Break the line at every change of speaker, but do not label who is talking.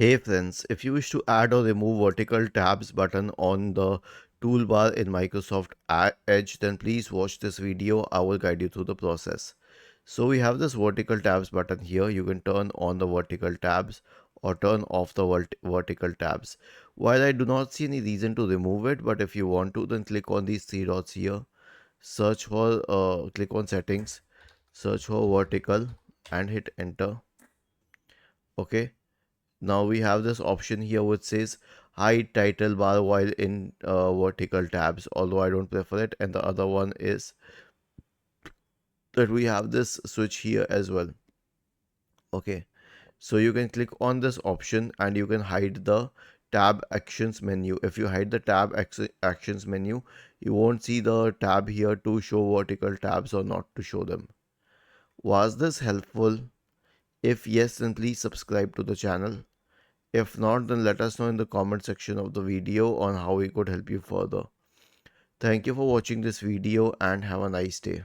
Hey friends, if you wish to add or remove vertical tabs button on the toolbar in Microsoft Edge, then please watch this video. I will guide you through the process. So we have this vertical tabs button here. You can turn on the vertical tabs or turn off the vertical tabs. While I do not see any reason to remove it, but if you want to, then click on these three dots here. Search for, click on settings, search for vertical and hit enter. Okay. Now we have this option here which says hide title bar while in vertical tabs, although I don't prefer it. And the other one is that we have this switch here as well. Okay, so you can click on this option and you can hide the tab actions menu. If you hide the tab actions menu, you won't see the tab here to show vertical tabs or not to show them. Was this helpful? If yes, then please subscribe to the channel. If not, then let us know in the comment section of the video on how we could help you further. Thank you for watching this video and have a nice day.